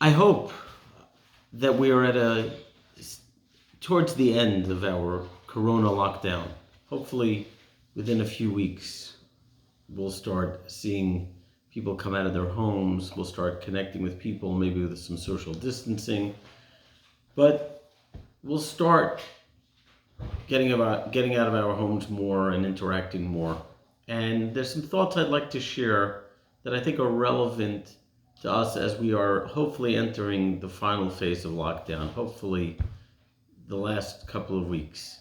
I hope that we are towards the end of our Corona lockdown. Hopefully, within a few weeks, we'll start seeing people come out of their homes. We'll start connecting with people, maybe with some social distancing. But we'll start getting out of our homes more and interacting more. And there's some thoughts I'd like to share that I think are relevant to us as we are hopefully entering the final phase of lockdown, hopefully the last couple of weeks.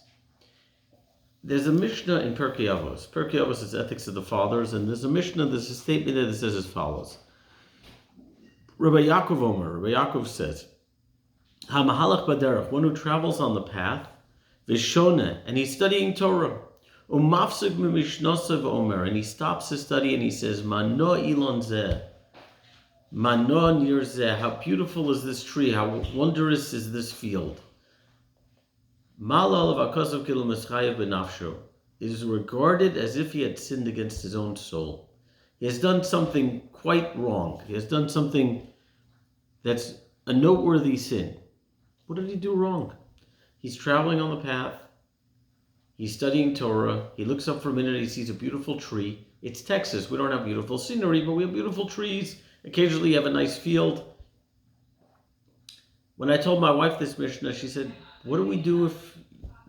There's a Mishnah in Pirkei Avos. Pirkei Avos is Ethics of the Fathers, and there's a Mishnah, there's a statement that says as follows. Rabbi Yaakov says, HaMahalach Baderech, one who travels on the path, Vishoneh, and he's studying Torah, Umafsig Mimishnosav Omer, and he stops his study and he says, Mano Ilon Zeh, Mano Nir Zeh, how beautiful is this tree, how wondrous is this field. Malal v'akasav kilo mischayev b'nafsho, is regarded as if he had sinned against his own soul. He has done something quite wrong. He has done something that's a noteworthy sin. What did he do wrong? He's traveling on the path. He's studying Torah. He looks up for a minute. He sees a beautiful tree. It's Texas. We don't have beautiful scenery, but we have beautiful trees. Occasionally you have a nice field. When I told my wife this Mishnah, she said, what do we do if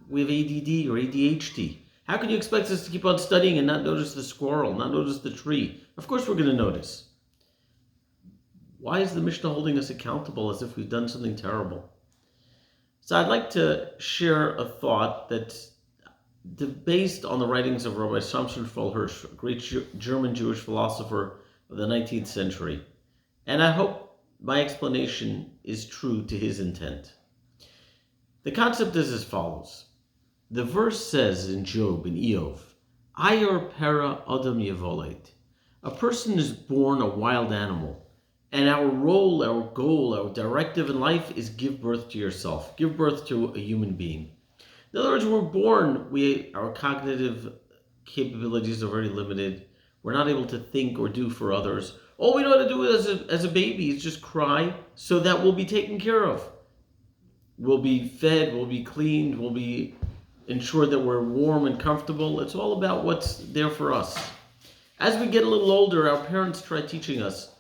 we have ADD or ADHD? How can you expect us to keep on studying and not notice the squirrel, not notice the tree? Of course we're going to notice. Why is the Mishnah holding us accountable as if we've done something terrible? So I'd like to share a thought that's based on the writings of Rabbi Samson Raphael Hirsch, a great German Jewish philosopher of the 19th century. And I hope my explanation is true to his intent. The concept is as follows. The verse says in Job, in Eov, Ayer para adam yevoled. A person is born a wild animal, and our role, our goal, our directive in life is give birth to yourself, give birth to a human being. In other words, we're born, our cognitive capabilities are very limited. We're not able to think or do for others. All we know how to do as a baby is just cry so that we'll be taken care of. We'll be fed, we'll be cleaned, we'll be ensured that we're warm and comfortable. It's all about what's there for us. As we get a little older, our parents try teaching us.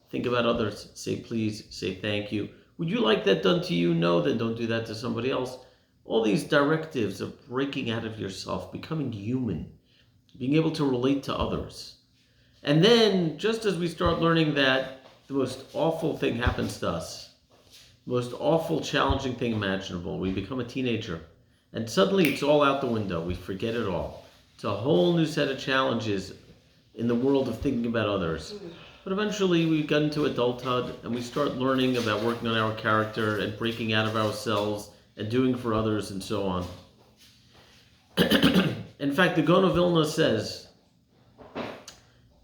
Think about others, say please, say thank you. Would you like that done to you? No, then don't do that to somebody else. All these directives of breaking out of yourself, becoming human, being able to relate to others. And then, just as we start learning that, the most awful thing happens to us. Most awful, challenging thing imaginable. We become a teenager, and suddenly it's all out the window. We forget it all. It's a whole new set of challenges in the world of thinking about others. But eventually we get into adulthood, and we start learning about working on our character and breaking out of ourselves and doing for others and so on. In fact, the Gaon of Vilna says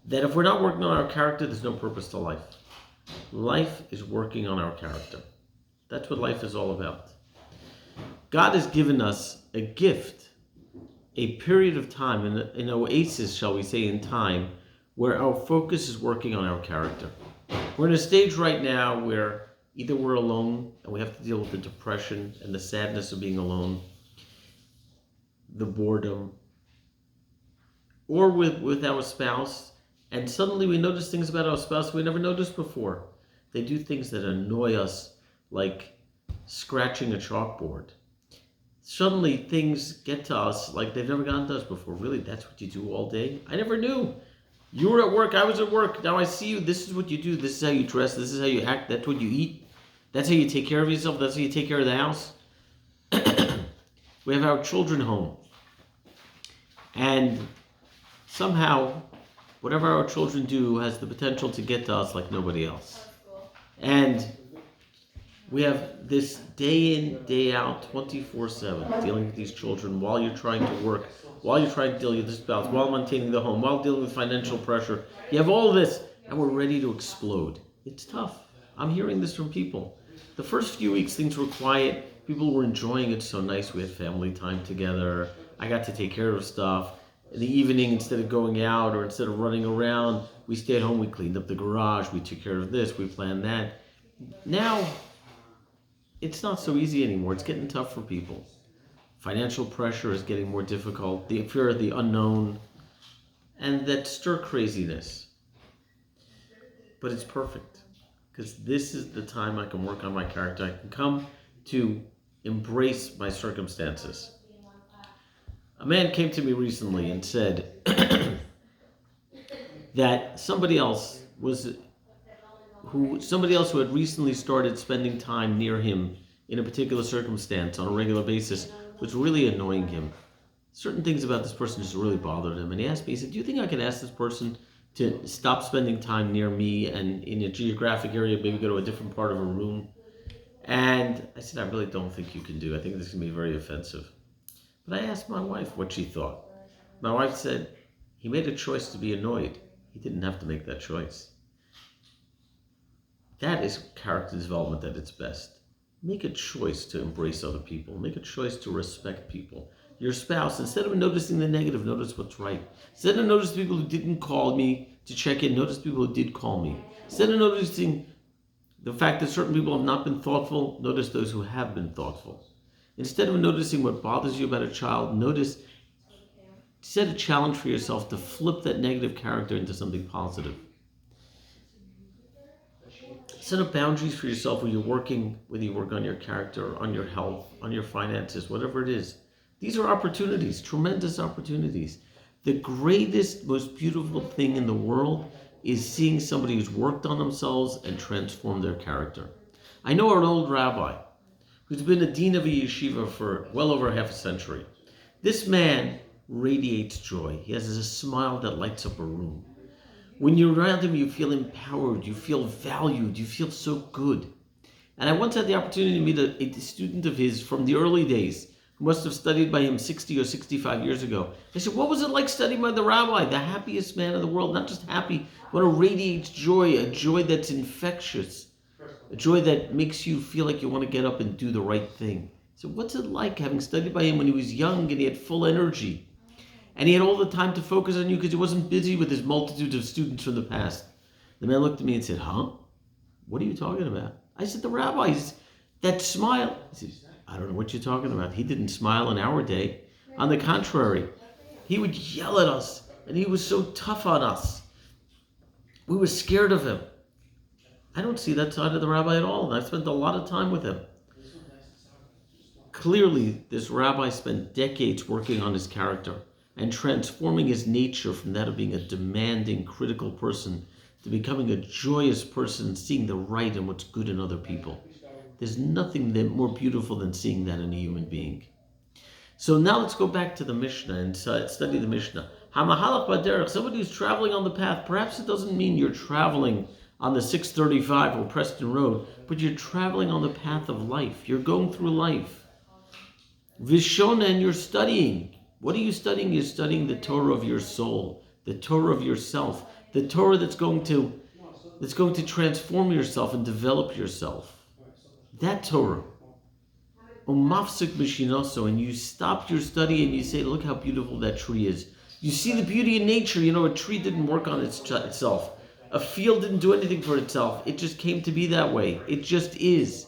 that if we're not working on our character, there's no purpose to life. Life is working on our character. That's what life is all about. God has given us a gift, a period of time, an oasis, shall we say, in time, where our focus is working on our character. We're in a stage right now where either we're alone and we have to deal with the depression and the sadness of being alone, the boredom, or with our spouse, and suddenly we notice things about our spouse we never noticed before. They do things that annoy us, like scratching a chalkboard. Suddenly things get to us like they've never gotten to us before. Really, that's what you do all day? I never knew. You were at work, I was at work. Now I see you. This is what you do. This is how you dress. This is how you act. That's what you eat. That's how you take care of yourself. That's how you take care of the house. We have our children home. And somehow, whatever our children do has the potential to get to us like nobody else. And we have this day in, day out, 24/7, dealing with these children while you're trying to work, while you're trying to deal with the spouse, while maintaining the home, while dealing with financial pressure. You have all this, and we're ready to explode. It's tough. I'm hearing this from people. The first few weeks, things were quiet. People were enjoying it so nice. We had family time together. I got to take care of stuff. In the evening, instead of going out or instead of running around, we stayed home. We cleaned up the garage. We took care of this. We planned that. Now, it's not so easy anymore. It's getting tough for people. Financial pressure is getting more difficult. The fear of the unknown and that stir craziness. But it's perfect because this is the time I can work on my character. I can come to embrace my circumstances. A man came to me recently and said that somebody else who had recently started spending time near him in a particular circumstance on a regular basis was really annoying him. Certain things about this person just really bothered him. And he asked me, he said, do you think I could ask this person to stop spending time near me and in a geographic area, maybe go to a different part of a room? And I said, I really don't think you can do. I think this can be very offensive. But I asked my wife what she thought. My wife said, he made a choice to be annoyed. He didn't have to make that choice. That is character development at its best. Make a choice to embrace other people. Make a choice to respect people. Your spouse, instead of noticing the negative, notice what's right. Instead of noticing people who didn't call me to check in, notice people who did call me. Instead of noticing the fact that certain people have not been thoughtful, notice those who have been thoughtful. Instead of noticing what bothers you about a child, set a challenge for yourself to flip that negative character into something positive. Set up boundaries for yourself whether you work on your character, on your health, on your finances, whatever it is. These are opportunities, tremendous opportunities. The greatest, most beautiful thing in the world is seeing somebody who's worked on themselves and transformed their character. I know an old rabbi who's been a dean of a yeshiva for well over half a century. This man radiates joy. He has a smile that lights up a room. When you're around him, you feel empowered, you feel valued, you feel so good. And I once had the opportunity to meet a student of his from the early days who must have studied by him 60 or 65 years ago. I said, what was it like studying by the rabbi, the happiest man in the world? Not just happy, but radiates joy, a joy that's infectious, a joy that makes you feel like you want to get up and do the right thing. So what's it like having studied by him when he was young and he had full energy? And he had all the time to focus on you because he wasn't busy with his multitude of students from the past. The man looked at me and said, huh? What are you talking about? I said, the rabbis, that smile. He said, I don't know what you're talking about. He didn't smile in our day. On the contrary, he would yell at us and he was so tough on us. We were scared of him. I don't see that side of the rabbi at all. And I spent a lot of time with him. Clearly, this rabbi spent decades working on his character and transforming his nature from that of being a demanding, critical person to becoming a joyous person, seeing the right and what's good in other people. There's nothing more beautiful than seeing that in a human being. So now let's go back to the Mishnah and study the Mishnah. Hamahalach baderech, somebody who's traveling on the path, perhaps it doesn't mean you're traveling on the 635 or Preston Road, but you're traveling on the path of life. You're going through life. Vishona, and you're studying. What are you studying? You're studying the Torah of your soul, the Torah of yourself, the Torah that's going to transform yourself and develop yourself. That Torah. Umafsik b'shinoso, and you stop your study and you say, look how beautiful that tree is. You see the beauty in nature. You know, a tree didn't work on itself. A field didn't do anything for itself. It just came to be that way. It just is.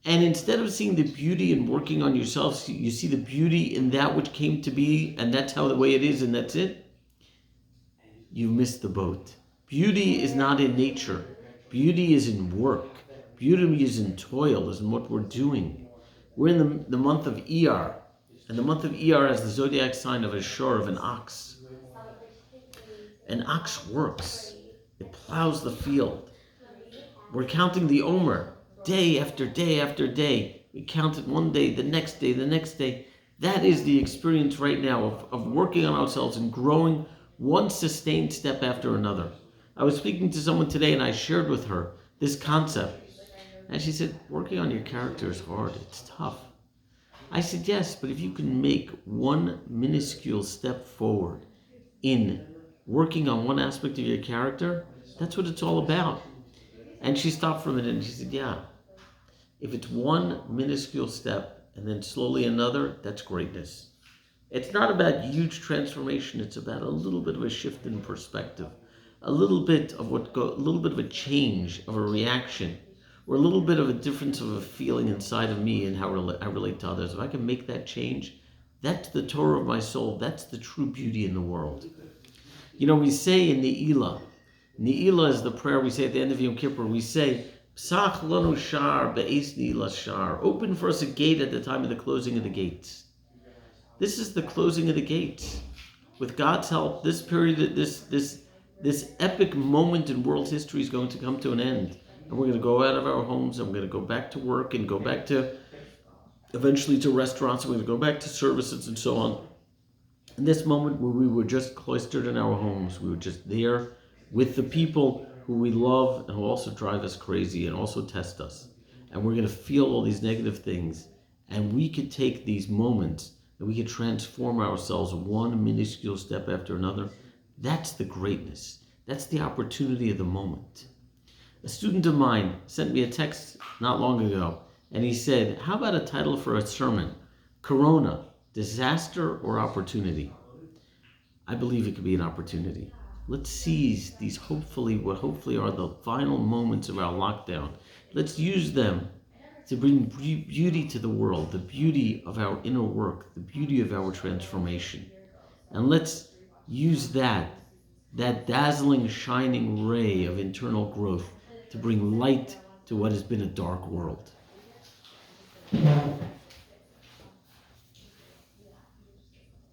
And instead of seeing the beauty in working on yourself, you see the beauty in that which came to be, and that's how the way it is, and that's it. You've missed the boat. Beauty is not in nature. Beauty is in work. Beauty is in toil, is in what we're doing. We're in the month of Iyar, and the month of Iyar has the zodiac sign of a shor, of an ox. An ox works. It plows the field. We're counting the Omer. Day after day after day. We count it one day, the next day, the next day. That is the experience right now of working on ourselves and growing one sustained step after another. I was speaking to someone today and I shared with her this concept. And she said, working on your character is hard. It's tough. I said, yes, but if you can make one minuscule step forward in working on one aspect of your character, that's what it's all about. And she stopped for a minute and she said, yeah, if it's one minuscule step and then slowly another, that's greatness. It's not about huge transformation. It's about a little bit of a shift in perspective, a little bit of a change, of a reaction or a little bit of a difference of a feeling inside of me and how I relate to others, if I can make that change, that's the Torah of my soul. That's the true beauty in the world. We say in Ne'ilah is the prayer we say at the end of Yom Kippur. We say, Psach lanu shar be'es ne'ilah shar. Open for us a gate at the time of the closing of the gates. This is the closing of the gates. With God's help, this period, this epic moment in world history is going to come to an end. And we're going to go out of our homes, and we're going to go back to work, and go back to, eventually to restaurants, and we're going to go back to services and so on. In this moment where we were just cloistered in our homes, we were just there with the people who we love and who also drive us crazy and also test us. And we're going to feel all these negative things. And we could take these moments and we could transform ourselves one minuscule step after another. That's the greatness. That's the opportunity of the moment. A student of mine sent me a text not long ago, and he said, how about a title for a sermon? Corona, disaster or opportunity? I believe it could be an opportunity. Let's seize these what hopefully are the final moments of our lockdown. Let's use them to bring beauty to the world, the beauty of our inner work, the beauty of our transformation. And let's use that dazzling, shining ray of internal growth to bring light to what has been a dark world.